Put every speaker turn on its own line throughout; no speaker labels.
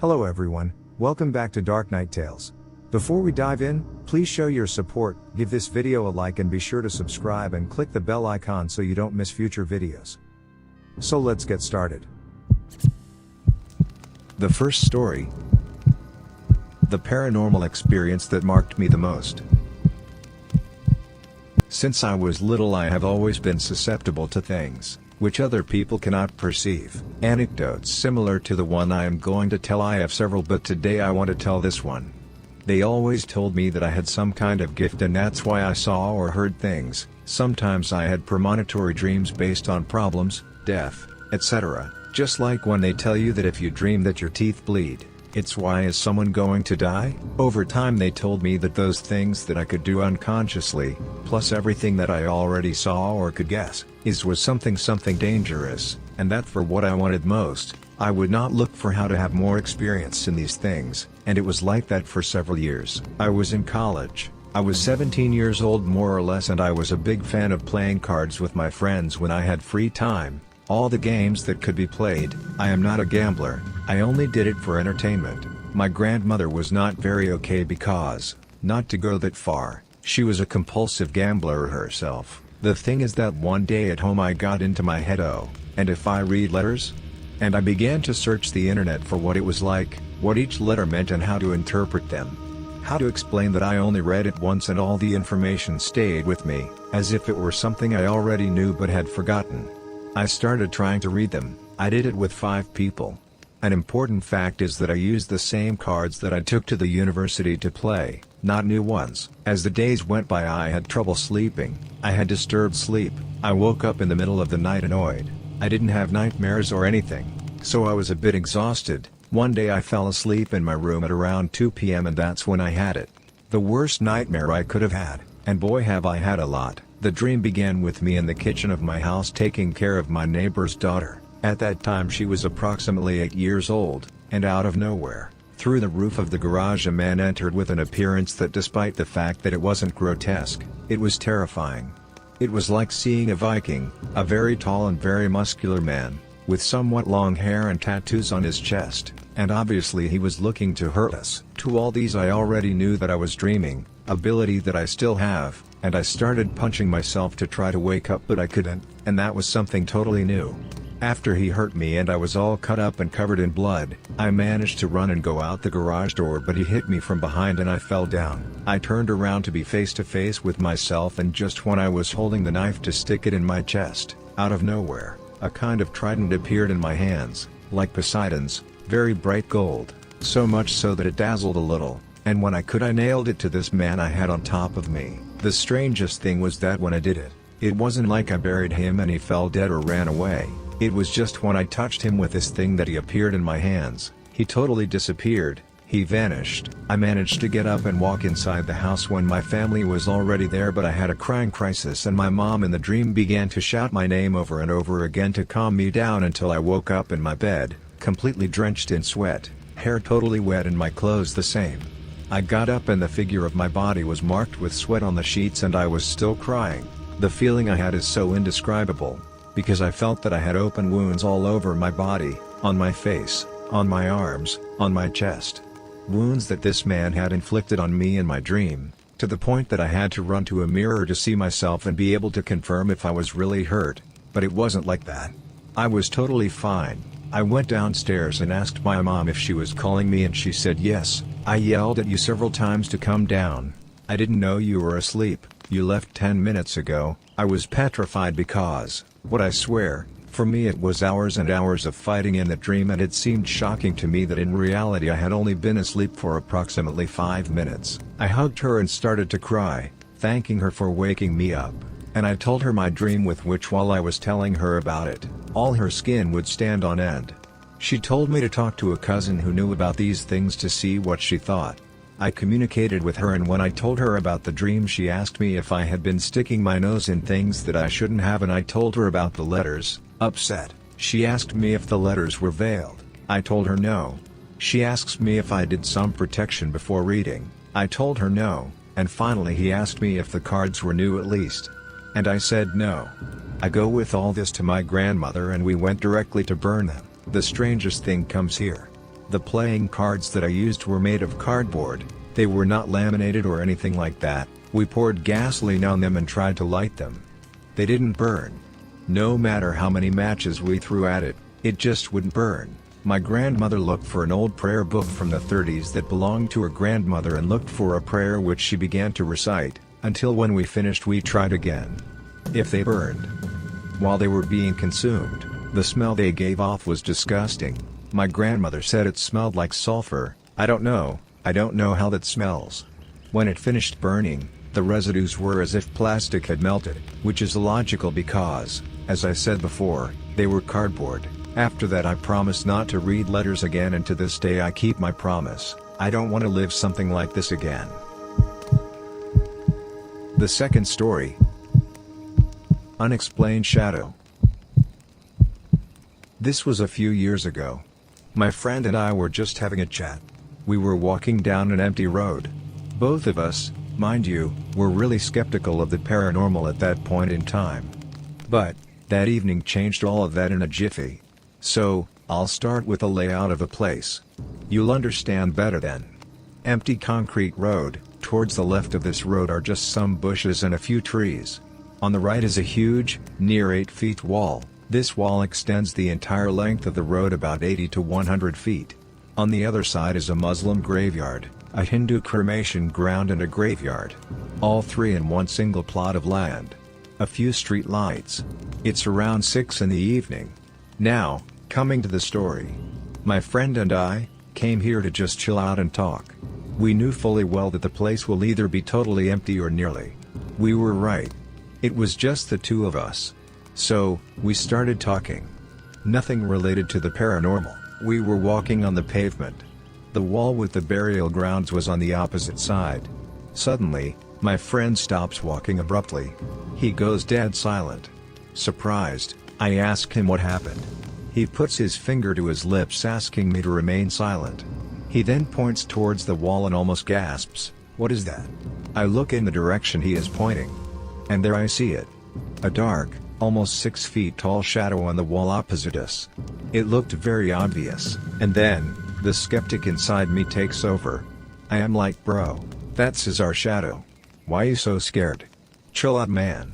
Hello everyone, welcome back to Dark Night Tales. Before we dive in, please show your support, give this video a like and be sure to subscribe and click the bell icon so you don't miss future videos. So let's get started. The first story. The paranormal experience that marked me the most. Since I was little I have always been susceptible to things which other people cannot perceive. Anecdotes similar to the one I am going to tell, I have several, but today I want to tell this one. They always told me that I had some kind of gift, and that's why I saw or heard things. Sometimes I had premonitory dreams based on problems, death, etc. Just like when they tell you that if you dream that your teeth bleed, it's why is someone going to die? Over time they told me that those things that I could do unconsciously, plus everything that I already saw or could guess, was something dangerous, and that for what I wanted most, I would not look for how to have more experience in these things, and it was like that for several years. I was in college. I was 17 years old more or less, and I was a big fan of playing cards with my friends when I had free time. All the games that could be played. I am not a gambler, I only did it for entertainment. My grandmother was not very okay because, not to go that far, she was a compulsive gambler herself. The thing is that one day at home I got into my head, and if I read letters? And I began to search the internet for what it was like, what each letter meant and how to interpret them. How to explain that I only read it once and all the information stayed with me, as if it were something I already knew but had forgotten. I started trying to read them. I did it with 5 people. An important fact is that I used the same cards that I took to the university to play, not new ones. As the days went by I had trouble sleeping. I had disturbed sleep. I woke up in the middle of the night annoyed. I didn't have nightmares or anything, so I was a bit exhausted. One day I fell asleep in my room at around 2 p.m. and that's when I had it. The worst nightmare I could have had, and boy have I had a lot. The dream began with me in the kitchen of my house taking care of my neighbor's daughter. At that time she was approximately 8 years old, and out of nowhere, through the roof of the garage a man entered with an appearance that, despite the fact that it wasn't grotesque, it was terrifying. It was like seeing a Viking, a very tall and very muscular man, with somewhat long hair and tattoos on his chest, and obviously he was looking to hurt us. To all these I already knew that I was dreaming, ability that I still have, and I started punching myself to try to wake up but I couldn't, and that was something totally new. After he hurt me and I was all cut up and covered in blood, I managed to run and go out the garage door, but he hit me from behind and I fell down. I turned around to be face to face with myself, and just when I was holding the knife to stick it in my chest, out of nowhere, a kind of trident appeared in my hands, like Poseidon's, very bright gold, so much so that it dazzled a little, and when I could I nailed it to this man I had on top of me. The strangest thing was that when I did it, it wasn't like I buried him and he fell dead or ran away. It was just when I touched him with this thing that he appeared in my hands. He totally disappeared, he vanished. I managed to get up and walk inside the house when my family was already there, but I had a crying crisis and my mom in the dream began to shout my name over and over again to calm me down until I woke up in my bed, completely drenched in sweat, hair totally wet and my clothes the same. I got up and the figure of my body was marked with sweat on the sheets and I was still crying. The feeling I had is so indescribable, because I felt that I had open wounds all over my body, on my face, on my arms, on my chest. Wounds that this man had inflicted on me in my dream, to the point that I had to run to a mirror to see myself and be able to confirm if I was really hurt, but it wasn't like that. I was totally fine. I went downstairs and asked my mom if she was calling me and she said yes. I yelled at you several times to come down. I didn't know you were asleep, you left 10 minutes ago. I was petrified because, what I swear, for me it was hours and hours of fighting in the dream, and it seemed shocking to me that in reality I had only been asleep for approximately 5 minutes. I hugged her and started to cry, thanking her for waking me up, and I told her my dream, with which while I was telling her about it, all her skin would stand on end. She told me to talk to a cousin who knew about these things to see what she thought. I communicated with her, and when I told her about the dream she asked me if I had been sticking my nose in things that I shouldn't have, and I told her about the letters. Upset, she asked me if the letters were veiled. I told her no. She asks me if I did some protection before reading. I told her no, and finally he asked me if the cards were new at least. And I said no. I go with all this to my grandmother and we went directly to burn them. The strangest thing comes here. The playing cards that I used were made of cardboard, they were not laminated or anything like that. We poured gasoline on them and tried to light them. They didn't burn. No matter how many matches we threw at it, it just wouldn't burn. My grandmother looked for an old prayer book from the 30s that belonged to her grandmother and looked for a prayer which she began to recite, until when we finished we tried again. If they burned while they were being consumed, the smell they gave off was disgusting. My grandmother said it smelled like sulfur. I don't know how that smells. When it finished burning, the residues were as if plastic had melted, which is illogical because, as I said before, they were cardboard. After that I promised not to read letters again, and to this day I keep my promise. I don't want to live something like this again. The second story. Unexplained shadow. This was a few years ago. My friend and I were just having a chat. We were walking down an empty road. Both of us, mind you, were really skeptical of the paranormal at that point in time. But that evening changed all of that in a jiffy. So, I'll start with a layout of the place. You'll understand better then. Empty concrete road. Towards the left of this road are just some bushes and a few trees. On the right is a huge, near 8 feet wall. This wall extends the entire length of the road about 80 to 100 feet. On the other side is a Muslim graveyard, a Hindu cremation ground and a graveyard. All three in one single plot of land. A few street lights. It's around 6 in the evening. Now, coming to the story. My friend and I came here to just chill out and talk. We knew fully well that the place will either be totally empty or nearly. We were right. It was just the two of us. So, we started talking. Nothing related to the paranormal. We were walking on the pavement. The wall with the burial grounds was on the opposite side. Suddenly, my friend stops walking abruptly. He goes dead silent. Surprised, I ask him what happened. He puts his finger to his lips asking me to remain silent. He then points towards the wall and almost gasps, "What is that?" I look in the direction he is pointing. And there I see it. A dark, almost 6 feet tall shadow on the wall opposite us. It looked very obvious, and then, the skeptic inside me takes over. I am like, "Bro, that's our shadow. Why you so scared? Chill out, man."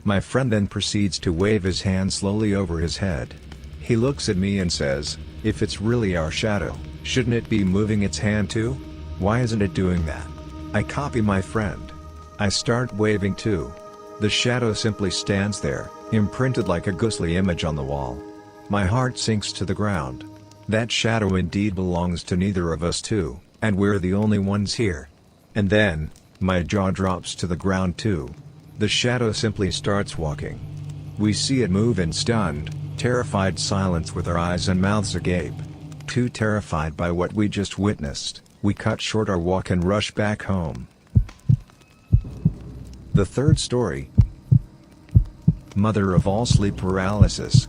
My friend then proceeds to wave his hand slowly over his head. He looks at me and says, "If it's really our shadow, shouldn't it be moving its hand too? Why isn't it doing that?" I copy my friend. I start waving too. The shadow simply stands there, imprinted like a ghostly image on the wall. My heart sinks to the ground. That shadow indeed belongs to neither of us two, and we're the only ones here. And then, my jaw drops to the ground too. The shadow simply starts walking. We see it move in stunned, terrified silence with our eyes and mouths agape. Too terrified by what we just witnessed, we cut short our walk and rush back home. The third story. Mother of all sleep paralysis.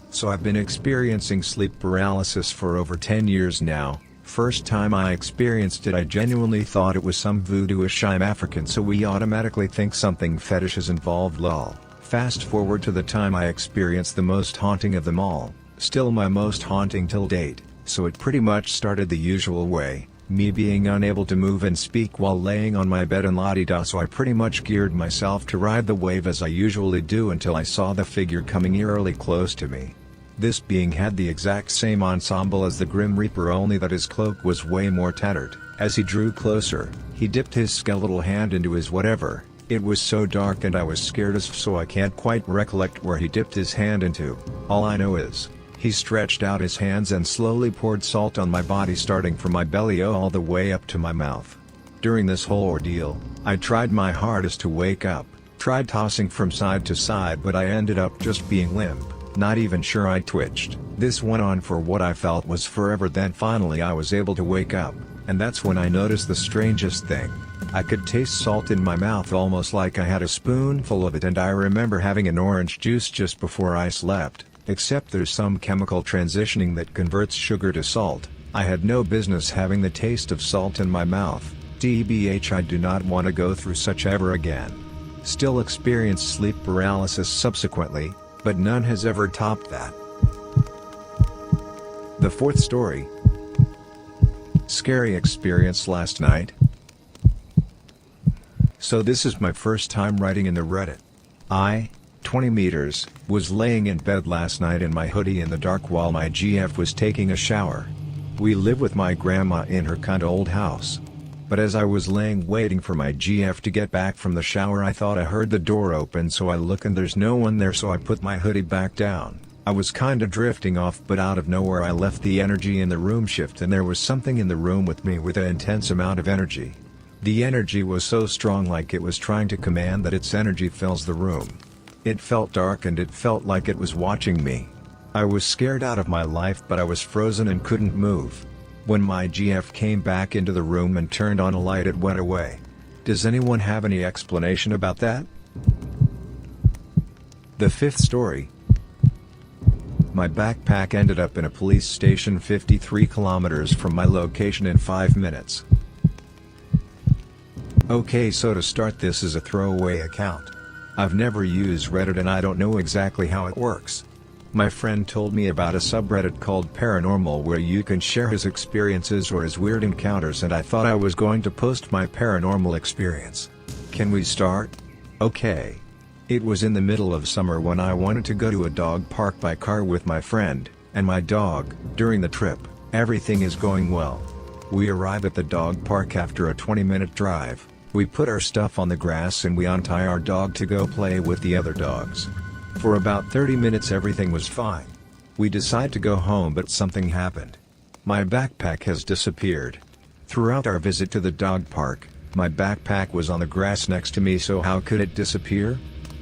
So I've been experiencing sleep paralysis for over 10 years now. First time I experienced it I genuinely thought it was some voodoo-ish. I'm African, so we automatically think something fetish is involved, lol. Fast forward to the time I experienced the most haunting of them all, still my most haunting till date, so it pretty much started the usual way. Me being unable to move and speak while laying on my bed and la-di-da, so I pretty much geared myself to ride the wave as I usually do until I saw the figure coming eerily close to me. This being had the exact same ensemble as the Grim Reaper, only that his cloak was way more tattered. As he drew closer, he dipped his skeletal hand into his whatever. It was so dark and I was scared as f, so I can't quite recollect where he dipped his hand into. All I know is, he stretched out his hands and slowly poured salt on my body, starting from my belly all the way up to my mouth. During this whole ordeal, I tried my hardest to wake up, tried tossing from side to side, but I ended up just being limp, not even sure I twitched. This went on for what I felt was forever. Then finally I was able to wake up, and that's when I noticed the strangest thing. I could taste salt in my mouth almost like I had a spoonful of it, and I remember having an orange juice just before I slept. Except there's some chemical transitioning that converts sugar to salt. I had no business having the taste of salt in my mouth. TBH, I do not want to go through such ever again. Still experienced sleep paralysis subsequently, but none has ever topped that. The fourth story. Scary experience last night. So this is my first time writing in the Reddit. I, 20 meters, was laying in bed last night in my hoodie in the dark while my GF was taking a shower. We live with my grandma in her kinda old house. But as I was laying waiting for my GF to get back from the shower, I thought I heard the door open, so I look and there's no one there, so I put my hoodie back down. I was kinda drifting off, but out of nowhere I left the energy in the room shift, and there was something in the room with me with an intense amount of energy. The energy was so strong, like it was trying to command that its energy fills the room. It felt dark and it felt like it was watching me. I was scared out of my life, but I was frozen and couldn't move. When my GF came back into the room and turned on a light, it went away. Does anyone have any explanation about that? The fifth story. My backpack ended up in a police station 53 kilometers from my location in 5 minutes. Okay, so to start, this is a throwaway account. I've never used Reddit and I don't know exactly how it works. My friend told me about a subreddit called Paranormal where you can share his experiences or his weird encounters, and I thought I was going to post my paranormal experience. Can we start? Okay. It was in the middle of summer when I wanted to go to a dog park by car with my friend and my dog. During the trip, everything is going well. We arrive at the dog park after a 20-minute drive. We put our stuff on the grass and we untie our dog to go play with the other dogs. For about 30 minutes everything was fine. We decide to go home, but something happened. My backpack has disappeared. Throughout our visit to the dog park, my backpack was on the grass next to me, so how could it disappear?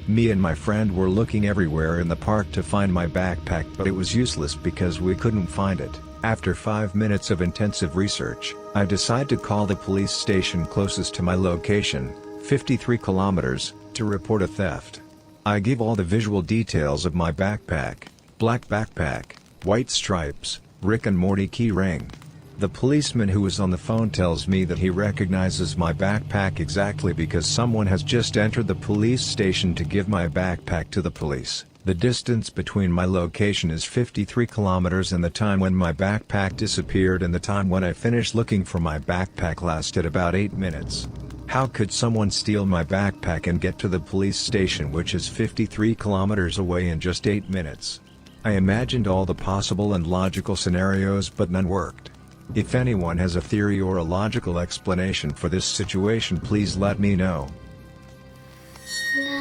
Me and my friend were looking everywhere in the park to find my backpack, but it was useless because we couldn't find it. After 5 minutes of intensive research, I decide to call the police station closest to my location, 53 kilometers, to report a theft. I give all the visual details of my backpack: black backpack, white stripes, Rick and Morty key ring. The policeman who was on the phone tells me that he recognizes my backpack exactly because someone has just entered the police station to give my backpack to the police. The distance between my location is 53 kilometers, and the time when my backpack disappeared and the time when I finished looking for my backpack lasted about 8 minutes. How could someone steal my backpack and get to the police station, which is 53 kilometers away, in just 8 minutes? I imagined all the possible and logical scenarios, but none worked. If anyone has a theory or a logical explanation for this situation, please let me know.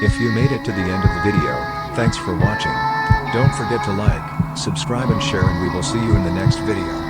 If you made it to the end of the video, thanks for watching. Don't forget to like, subscribe and share, and we will see you in the next video.